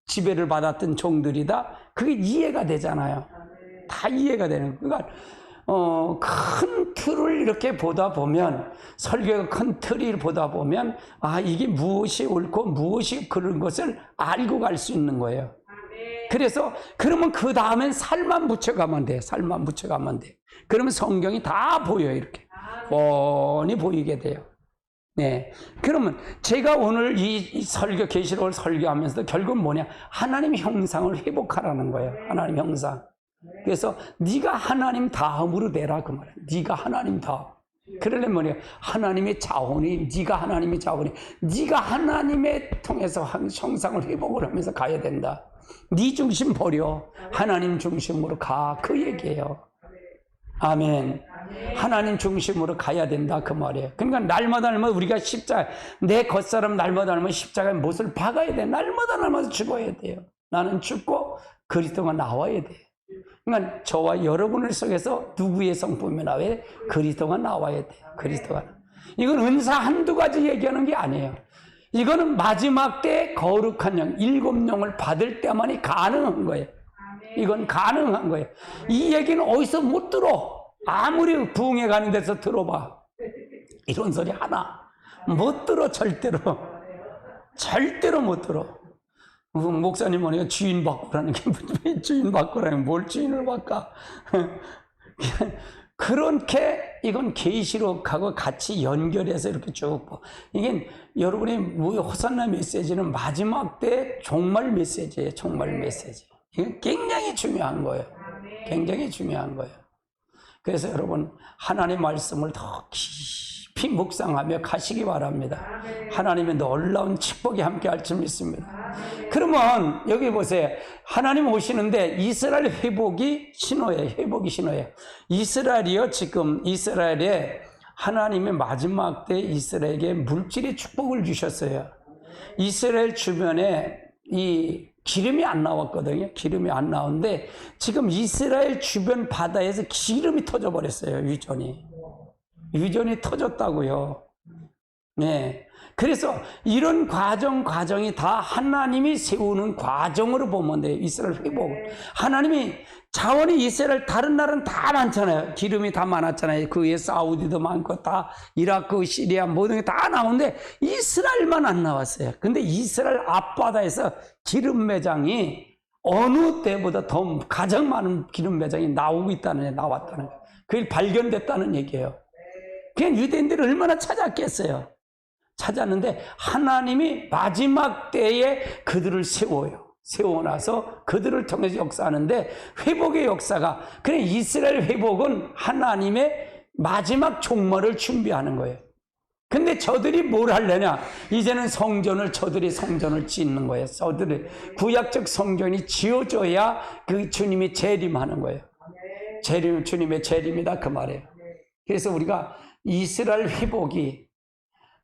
지배를 받았던 종들이다. 그게 이해가 되잖아요. 다 이해가 되는 거예요. 그러니까 큰 틀을 이렇게 보다 보면 설교가 큰 틀을 보다 보면 이게 무엇이 옳고 무엇이 그런 것을 알고 갈 수 있는 거예요. 그래서 그러면 그 다음엔 살만 붙여가면 돼. 살만 붙여가면 돼. 그러면 성경이 다 보여요. 이렇게 뻔히 보이게 돼요. 네. 그러면 제가 오늘 이 설교 계시록을 설교하면서도 결국 뭐냐? 하나님 형상을 회복하라는 거예요. 하나님 형상. 그래서 네가 하나님 다음으로 되라 그 말이야. 네가 하나님 다음. 그러려면 뭐냐? 하나님의 자원이 네가 하나님의 자원이 네가 하나님의 통해서 형상을 회복을 하면서 가야 된다. 네 중심 버려. 하나님 중심으로 가. 그 얘기예요. 아멘. 하나님 중심으로 가야 된다 그 말이에요. 그러니까 날마다 우리가 내 겉사람 날마다 십자가의 못을 박아야 돼. 날마다 죽어야 돼요. 나는 죽고 그리스도가 나와야 돼. 그러니까 저와 여러분을 속에서 누구의 성품이 나와야 돼? 그리스도가 나와야 돼. 그리스도가. 이건 은사 한두 가지 얘기하는 게 아니에요. 이거는 마지막 때 거룩한 영, 7영을 받을 때만이 가능한 거예요. 이건 가능한 거예요. 이 얘기는 어디서 못 들어. 아무리 부흥회 가는 데서 들어봐. 이런 소리 하나 못 들어. 절대로 못 들어. 목사님 뭐냐, 주인 바꾸라는 게, 주인 바꾸라는 뭘 주인을 바꿔. 그렇게 이건 계시록하고 같이 연결해서 이렇게 쭉 이게 여러분의 호산나 메시지는 마지막 때 종말 메시지예요. 종말 메시지. 이건 굉장히 중요한 거예요. 굉장히 중요한 거예요. 그래서 여러분 하나님의 말씀을 더 깊이 묵상하며 가시기 바랍니다. 하나님의 놀라운 축복이 함께할 줄 믿습니다. 그러면 여기 보세요. 하나님 오시는데 이스라엘 회복이 신호예요. 회복이 신호예요. 이스라엘이요. 지금 이스라엘에 하나님의 마지막 때 이스라엘에게 물질의 축복을 주셨어요. 이스라엘 주변에 이 기름이 안 나왔거든요. 기름이 안 나오는데 지금 이스라엘 주변 바다에서 기름이 터져버렸어요. 유전이 터졌다고요. 네. 그래서 이런 과정이 다 하나님이 세우는 과정으로 보면 돼요. 이스라엘 회복을. 하나님이 자원이 이스라엘 다른 나라는 다 많잖아요. 기름이 다 많았잖아요. 그 위에 사우디도 많고 다 이라크, 시리아 모든 게 다 나오는데 이스라엘만 안 나왔어요. 근데 이스라엘 앞바다에서 기름 매장이 어느 때보다 더 가장 많은 기름 매장이 나왔다는 거예요. 그게 발견됐다는 얘기예요. 그냥 유대인들이 얼마나 찾았겠어요. 찾았는데 하나님이 마지막 때에 그들을 세워놔서 그들을 통해서 역사하는데 회복의 역사가 그냥 이스라엘 회복은 하나님의 마지막 종말을 준비하는 거예요. 근데 저들이 뭘 하려냐? 이제는 저들이 성전을 짓는 거예요. 저들이 구약적 성전이 지어져야 그 주님이 재림하는 거예요. 주님의 재림이다 그 말이에요. 그래서 우리가 이스라엘 회복이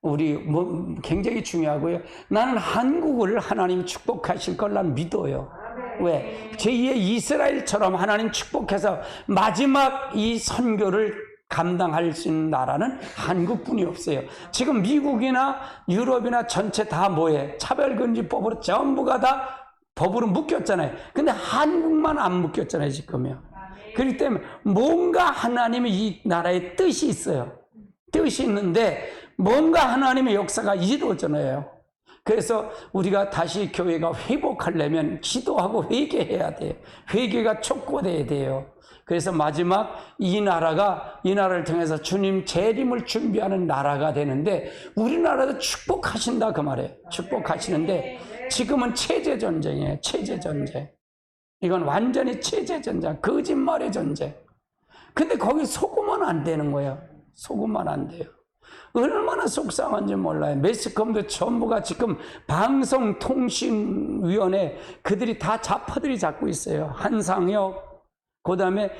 우리 굉장히 중요하고요. 나는 한국을 하나님 축복하실 걸 난 믿어요. 왜? 제2의 이스라엘처럼 하나님 축복해서 마지막 이 선교를 감당할 수 있는 나라는 한국뿐이 없어요. 지금 미국이나 유럽이나 전체 다 뭐예요? 차별금지법으로 전부가 다 법으로 묶였잖아요. 근데 한국만 안 묶였잖아요, 지금요. 그렇기 때문에 뭔가 하나님의 이 나라에 뜻이 있어요. 뜻이 있는데 뭔가 하나님의 역사가 이루어져요. 그래서 우리가 다시 교회가 회복하려면 기도하고 회개해야 돼요. 회개가 촉구돼야 돼요. 그래서 마지막 이 나라를 통해서 주님 재림을 준비하는 나라가 되는데 우리나라도 축복하신다 그 말이에요. 축복하시는데 지금은 체제 전쟁이에요. 체제 전쟁. 이건 완전히 체제 전쟁, 거짓말의 전쟁. 근데 거기 속으면 안 되는 거예요. 속으면 안 돼요. 얼마나 속상한지 몰라요. 매스컴도 전부가 지금 방송통신위원회 그들이 다 좌파들이 잡고 있어요. 한상혁, 그 다음에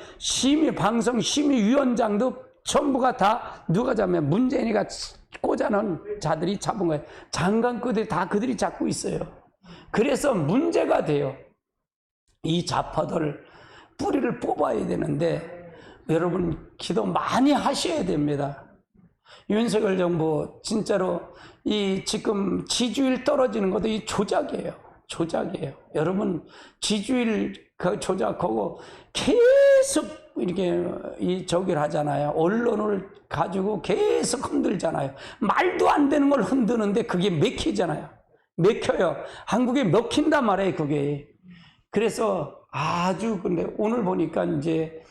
방송심의위원장도 전부가 다 누가 잡으면 문재인이가 꽂아놓은 자들이 잡은 거예요. 장관급들이 다 그들이 잡고 있어요. 그래서 문제가 돼요. 이 좌파들 뿌리를 뽑아야 되는데 여러분 기도 많이 하셔야 됩니다. 윤석열 정부 진짜로 이 지금 지지율 떨어지는 것도 이 조작이에요. 여러분 지지율 그 조작하고 계속 이렇게 저기를 하잖아요. 언론을 가지고 계속 흔들잖아요. 말도 안 되는 걸 흔드는데 그게 맥히잖아요. 맥혀요. 한국에 먹힌단 말이에요, 그게. 그래서 근데 오늘 보니까 이제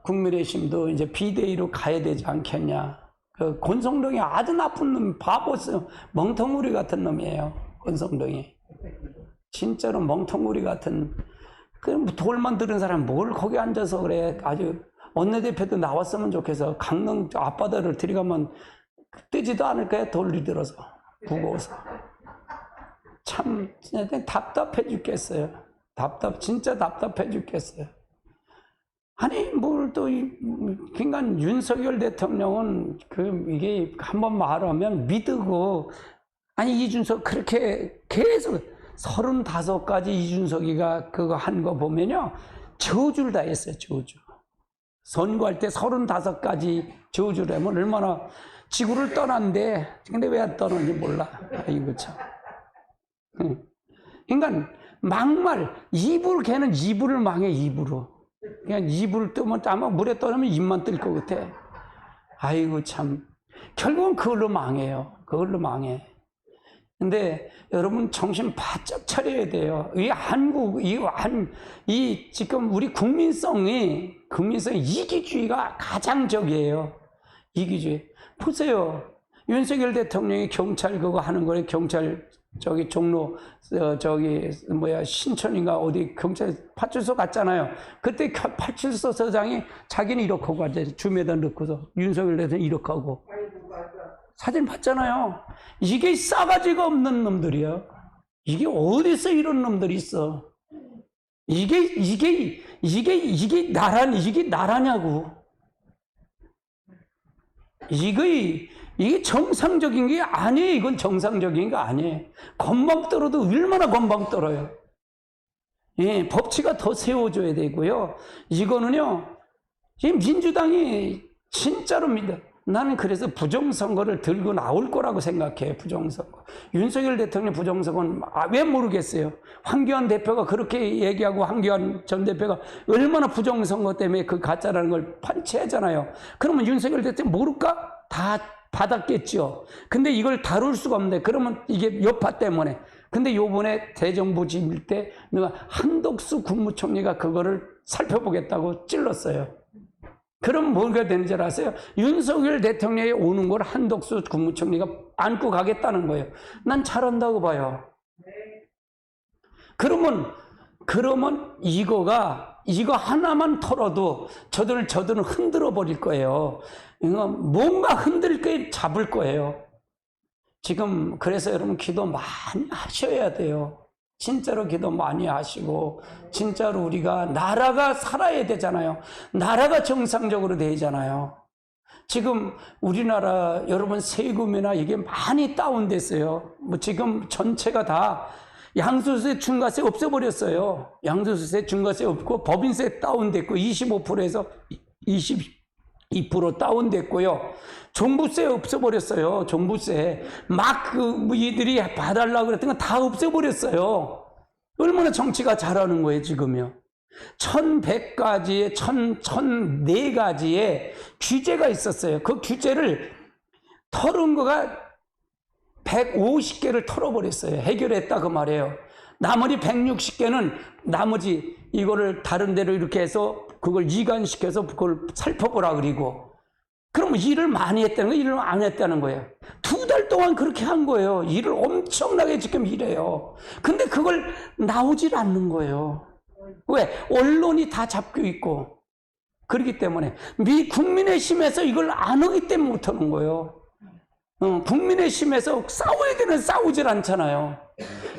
국민의힘도 이제 비대위로 가야 되지 않겠냐. 그 권성동이 아주 나쁜 놈, 바보, 멍텅구리 같은 놈이에요. 권성동이. 진짜로 멍텅구리 같은. 그 돌만 들은 사람 뭘 거기 앉아서 그래. 아주 원내대표도 나왔으면 좋겠어. 강릉 앞바다를 들어가면 뜨지도 않을 거야. 돌리 들어서. 무거워서. 참 진짜 답답해 죽겠어요. 진짜 답답해 죽겠어요. 아니, 그러니까 윤석열 대통령은 이게 한번 말하면 믿고, 아니, 이준석 그렇게 계속 35가지 이준석이가 그거 한 거 보면요. 저주를 다 했어요, 저주. 선거할 때 35가지 저주를 하면 얼마나 지구를 떠난데, 근데 왜 떠났는지 몰라. 아이고, 참. 그러니까 막말, 걔는 이불을 망해, 이불로. 그냥 이불을 뜨면 아마 물에 떠나면 입만 뜰 것 같아. 아이고 참. 결국은 그걸로 망해요. 그걸로 망해. 근데 여러분 정신 바짝 차려야 돼요. 이 한국, 이 지금 우리 국민성이 이기주의가 가장 적이에요. 이기주의. 보세요. 윤석열 대통령이 경찰 그거 하는 거에 경찰 종로 신촌인가 어디 경찰 파출소 갔잖아요. 그때 파출소 서장이 자기는 이렇게 하고 앉아서 줌에다 넣고서 윤석열 대통령 이렇게 하고 사진 봤잖아요. 이게 싸가지가 없는 놈들이야. 이게 어디서 이런 놈들이 있어? 이게 나라냐고. 이게 정상적인 게 아니에요. 이건 정상적인 게 아니에요. 건방 떨어도 얼마나 건방 떨어요. 예, 법치가 더 세워줘야 되고요. 이거는요, 이 민주당이 진짜로 나는 그래서 부정선거를 들고 나올 거라고 생각해요. 부정선거. 윤석열 대통령 부정선거는 왜 모르겠어요. 황교안 대표가 그렇게 얘기하고 황교안 전 대표가 얼마나 부정선거 때문에 그 가짜라는 걸 판치하잖아요. 그러면 윤석열 대통령 모를까? 다 받았겠죠. 근데 이걸 다룰 수가 없는데 그러면 이게 여파 때문에. 근데 요번에 대정부 지을 때 누가 한덕수 국무총리가 그거를 살펴보겠다고 찔렀어요. 그럼 뭐가 되는 줄 아세요? 윤석열 대통령이 오는 걸 한덕수 국무총리가 안고 가겠다는 거예요. 난 잘한다고 봐요. 그러면 이거 하나만 털어도 저들은 흔들어 버릴 거예요. 뭔가 흔들 게 잡을 거예요. 지금 그래서 여러분 기도 많이 하셔야 돼요. 진짜로 기도 많이 하시고 진짜로 우리가 나라가 살아야 되잖아요. 나라가 정상적으로 되잖아요. 지금 우리나라 여러분 세금이나 이게 많이 다운됐어요. 뭐 지금 전체가 다 양도세 중과세 없애버렸어요. 양도세 중과세 없고 법인세 다운됐고 25%에서 22% 다운됐고요. 종부세 없애버렸어요. 종부세. 막 이들이 봐달라고 그랬던 건 다 없애버렸어요. 얼마나 정치가 잘하는 거예요, 지금요. 1100가지의, 1004가지의 규제가 있었어요. 그 규제를 털은 거가 150개를 털어버렸어요. 해결했다 그 말이에요. 나머지 160개는 나머지 이거를 다른 데로 이렇게 해서 그걸 이관시켜서 그걸 살펴보라 그리고 그러면 일을 많이 했다는 거예요? 일을 안 했다는 거예요? 2달 동안 그렇게 한 거예요. 일을 엄청나게 지금 일해요. 근데 그걸 나오질 않는 거예요. 왜? 언론이 다 잡고 있고 그렇기 때문에 국민의힘에서 이걸 안 하기 때문에 못하는 거예요. 국민의힘에서 싸워야 되는 싸우질 않잖아요.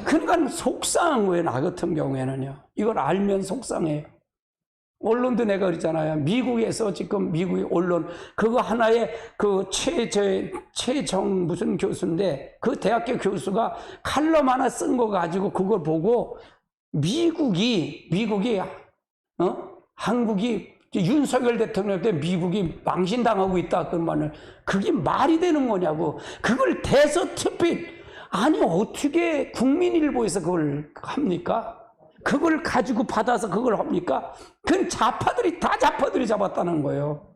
그러니까 속상한 거예요. 나 같은 경우에는요. 이걸 알면 속상해요. 언론도 내가 그랬잖아요. 미국에서 지금 미국의 언론 그거 하나의 그 최정 무슨 교수인데 그 대학교 교수가 칼럼 하나 쓴 거 가지고 그걸 보고 미국이 한국이 윤석열 대통령 때 미국이 망신당하고 있다 그러면은 그게 말이 되는 거냐고. 그걸 대서특필 아니 어떻게 국민일보에서 그걸 합니까? 그걸 가지고 받아서 그걸 합니까? 그건 좌파들이 잡았다는 거예요.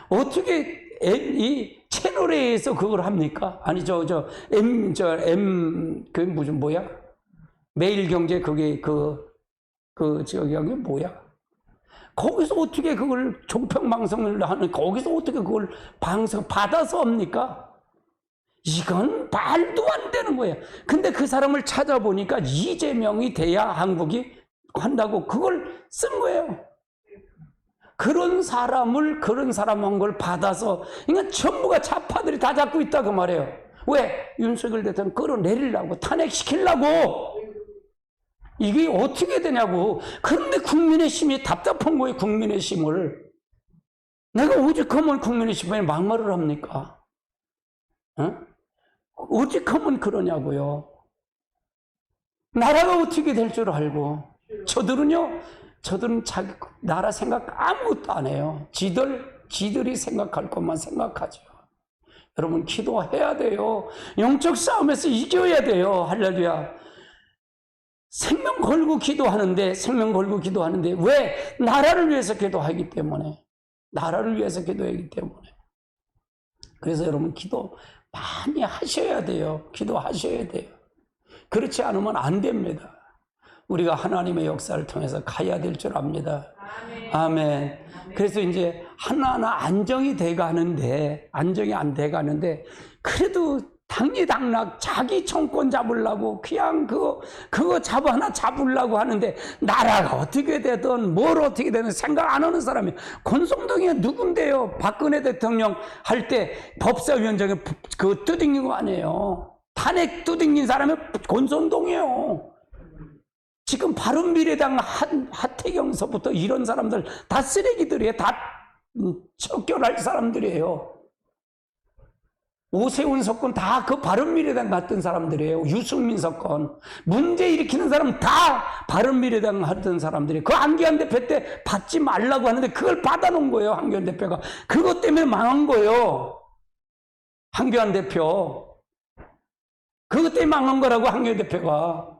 어떻게 이 채널A에서 그걸 합니까? 아니 그 무슨 뭐야? 매일경제 그게 저기 뭐야? 거기서 어떻게 그걸 종편방송을 하는 거기서 어떻게 그걸 방송 받아서 합니까? 이건 말도 안 되는 거예요. 근데 그 사람을 찾아보니까 이재명이 돼야 한국이 한다고 그걸 쓴 거예요. 그런 사람 한 걸 받아서 그러니까 전부가 좌파들이 다 잡고 있다 그 말이에요. 왜? 윤석열 대통령 끌어내리려고 탄핵시키려고. 이게 어떻게 되냐고. 그런데 국민의힘이 답답한 거예요. 국민의힘을. 내가 오죽하면 국민의힘에 막말을 합니까? 오직하면 그러냐고요. 나라가 어떻게 될 줄 알고. 저들은 자기 나라 생각 아무것도 안 해요. 지들이 생각할 것만 생각하죠. 여러분 기도해야 돼요. 영적 싸움에서 이겨야 돼요. 할렐루야. 생명 걸고 기도하는데 왜? 나라를 위해서 기도하기 때문에. 그래서 여러분 기도 많이 하셔야 돼요. 기도하셔야 돼요. 그렇지 않으면 안 됩니다. 우리가 하나님의 역사를 통해서 가야 될 줄 압니다. 아멘. 그래서 이제 하나하나 안정이 돼 가는데, 안정이 안 돼 가는데, 그래도 당리당락 자기 정권 잡으려고 그냥 그거 하나 잡으려고 하는데, 나라가 어떻게 되든 뭘 어떻게 되든 생각 안 하는 사람이 권성동이 누군데요? 박근혜 대통령 할 때 법사위원장에 그 두둥긴 거 아니에요. 탄핵 두둥긴 사람이 권성동이에요. 지금 바른미래당 하태경서부터 이런 사람들 다 쓰레기들이에요. 다 쫓겨날 사람들이에요. 오세훈 사건 다 그 바른미래당 같은 사람들이에요. 유승민 사건 문제 일으키는 사람 다 바른미래당 하던 사람들이에요. 그 한기환 대표 때 받지 말라고 하는데 그걸 받아놓은 거예요. 한기환 대표가 그것 때문에 망한 거예요. 한기환 대표 그것 때문에 망한 거라고. 한기환 대표가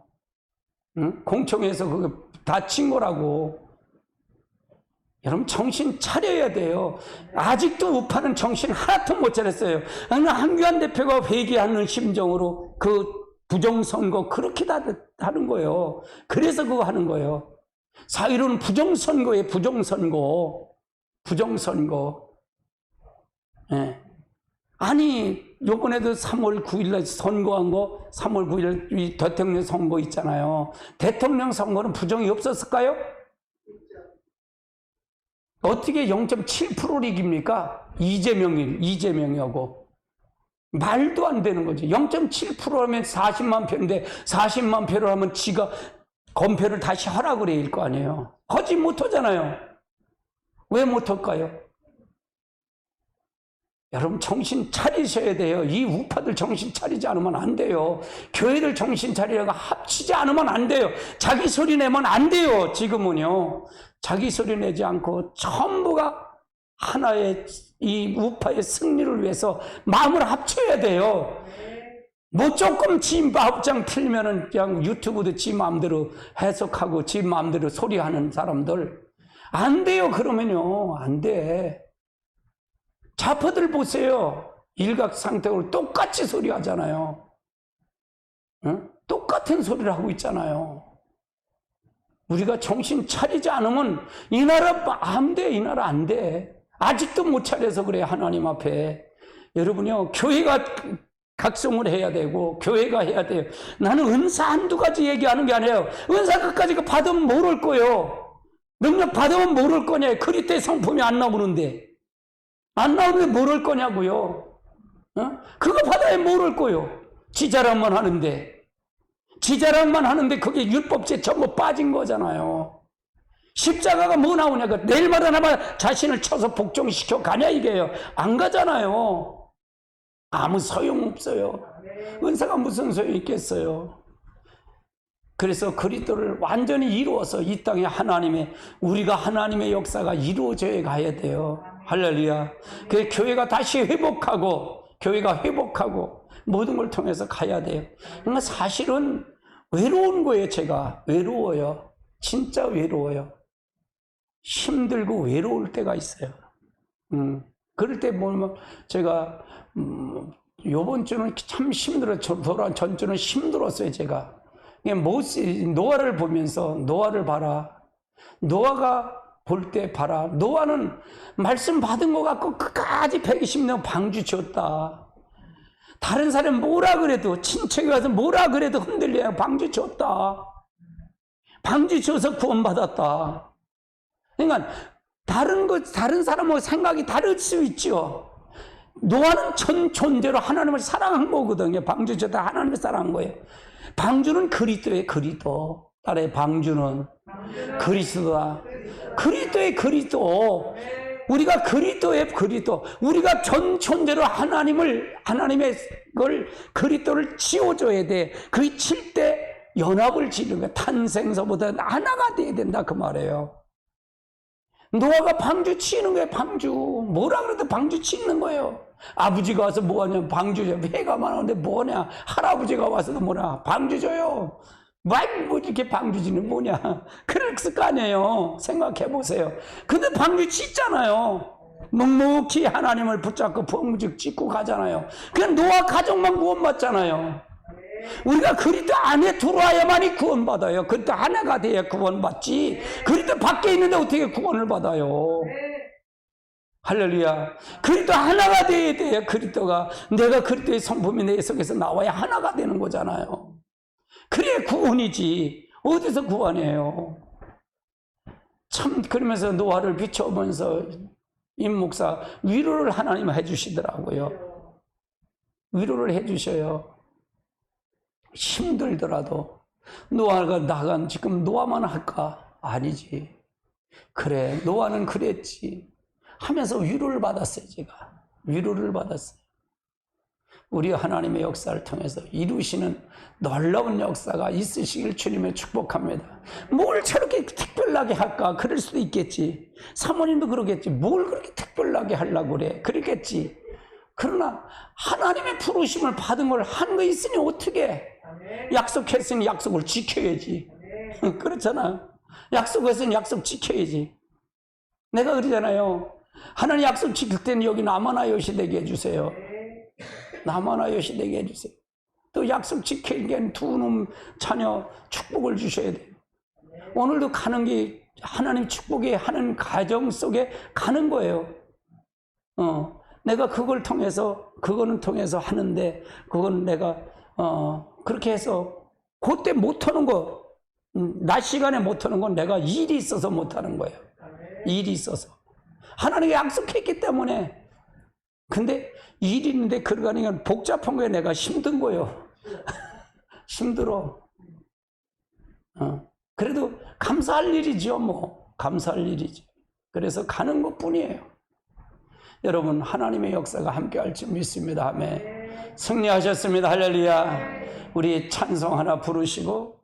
응? 공청회에서 그거 다 친 거라고. 여러분 정신 차려야 돼요. 아직도 우파는 정신 하나도 못 차렸어요. 한기환 대표가 회개하는 심정으로 그 부정선거 그렇게 다 하는 거예요. 그래서 그거 하는 거예요. 4.15는 부정선거예요. 부정선거. 네. 아니 요번에도 3월 9일날 선거한 거 3월 9일 이 대통령 선거 있잖아요. 대통령 선거는 부정이 없었을까요? 어떻게 0.7%를 이깁니까? 이재명이하고. 말도 안 되는 거죠. 0.7% 하면 40만 표인데 40만 표를 하면 지가 건표를 다시 하라고 해야 할 거 아니에요. 하지 못하잖아요. 왜 못할까요? 여러분 정신 차리셔야 돼요. 이 우파들 정신 차리지 않으면 안 돼요. 교회들 정신 차리려고 합치지 않으면 안 돼요. 자기 소리 내면 안 돼요. 지금은요. 자기 소리 내지 않고 전부가 하나의 이 우파의 승리를 위해서 마음을 합쳐야 돼요. 뭐 조금 지 마음장 틀면은 그냥 유튜브도 지 마음대로 해석하고 지 마음대로 소리하는 사람들 안 돼요. 그러면요 안 돼. 좌파들 보세요. 일각상통으로 똑같이 소리하잖아요. 응? 똑같은 소리를 하고 있잖아요. 우리가 정신 차리지 않으면 이 나라 안 돼. 이 나라 안 돼. 아직도 못 차려서 그래. 하나님 앞에. 여러분요 교회가 각성을 해야 되고 교회가 해야 돼요. 나는 은사 한두 가지 얘기하는 게 아니에요. 은사 끝까지 받으면 모를 거예요. 능력 받으면 모를 거냐. 그리스도의 성품이 안 나오는데 모를 거냐고요. 어? 그거 받아야 모를 거예요. 지자랑만 하는데 그게 율법죄 전부 빠진 거잖아요. 십자가가 뭐 나오냐고. 내일마다 나만 자신을 쳐서 복종시켜 가냐 이게요. 안 가잖아요. 아무 소용없어요. 은사가 무슨 소용이 있겠어요. 그래서 그리스도를 완전히 이루어서 이 땅에 우리가 하나님의 역사가 이루어져야 가야 돼요. 할렐루야. 그 교회가 다시 회복하고 모든 걸 통해서 가야 돼요. 그러니까 사실은 외로운 거예요. 제가 외로워요. 진짜 외로워요. 힘들고 외로울 때가 있어요. 그럴 때 보면 제가 요번 주는 참 힘들었어요. 전주는 힘들었어요. 제가 노아를 보면서 노아를 봐라. 노아가 볼 때 봐라. 노아는 말씀 받은 것 같고 끝까지 120년 방주 지었다. 다른 사람 뭐라 그래도 친척이 와서 뭐라 그래도 흔들려요. 방주 지었다. 방주 지어서 구원받았다. 그러니까 다른 사람하고 생각이 다를 수 있죠. 노아는 전 존재로 하나님을 사랑한 거거든요. 방주 지었다 하나님을 사랑한 거예요. 방주는 그리스도의 그리스도. 딸의 방주는 그리스도다. 그리스도의 그리스도. 우리가 그리스도의 그리스도. 우리가 전 존재로 하나님의 그리스도를 지어줘야 돼. 그 칠 때 연합을 지는 거야. 탄생서보다 하나가 돼야 된다 그 말이에요. 노아가 방주 치는 거예요. 방주. 뭐라 그래도 방주 치는 거예요. 아버지가 와서 뭐하냐. 방주 줘. 해가 많은데 뭐냐. 할아버지가 와서도 뭐냐. 방주 줘요. 뭐 이렇게 방주지는 뭐냐. 그랬을 거 아니에요. 생각해 보세요. 근데 방주 짓잖아요. 묵묵히 하나님을 붙잡고 범직 짓고 가잖아요. 그냥 노아 가족만 구원받잖아요. 우리가 그리스도 안에 들어와야만이 구원받아요. 그리스도 하나가 돼야 구원받지. 그리스도 밖에 있는데 어떻게 구원을 받아요? 할렐루야. 그리스도 하나가 돼야 돼요. 그리스도가 내가 그리스도의 성품이 내 속에서 나와야 하나가 되는 거잖아요. 그래 구원이지. 어디서 구원해요? 참 그러면서 노아를 비춰보면서 임 목사 위로를 하나님 해주시더라고요. 위로를 해주셔요. 힘들더라도 노아가 나간 지금 노아만 할까? 아니지. 그래 노아는 그랬지 하면서 위로를 받았어요. 제가 위로를 받았어요. 우리 하나님의 역사를 통해서 이루시는 놀라운 역사가 있으시길 주님의 축복합니다. 뭘 저렇게 특별하게 할까? 그럴 수도 있겠지. 사모님도 그러겠지. 뭘 그렇게 특별하게 하려고 그래? 그러겠지. 그러나 하나님의 부르심을 받은 걸 한 거 있으니 어떻게? 약속했으니 약속을 지켜야지. 그렇잖아. 약속했으니 약속 지켜야지. 내가 그러잖아요. 하나님 약속 지킬 때는 여기 나마나 여시 되게 해주세요. 나마나 여시 되게 해주세요. 또 약속 지키기엔 두 놈 자녀 축복을 주셔야 돼요. 오늘도 가는 게 하나님 축복에 하는 가정 속에 가는 거예요. 내가 그걸 통해서 그거는 통해서 하는데 그건 내가 그렇게 해서 그때 못하는 거 낮 시간에 못하는 건 내가 일이 있어서 못하는 거예요. 일이 있어서 하나님이 약속했기 때문에. 근데 일이 있는데 그러니까 복잡한 거에 내가 힘든 거예요. 힘들어. 그래도 감사할 일이죠. 뭐 감사할 일이죠. 그래서 가는 것뿐이에요. 여러분 하나님의 역사가 함께할 줄 믿습니다. 아멘. 승리하셨습니다. 할렐루야. 우리 찬송 하나 부르시고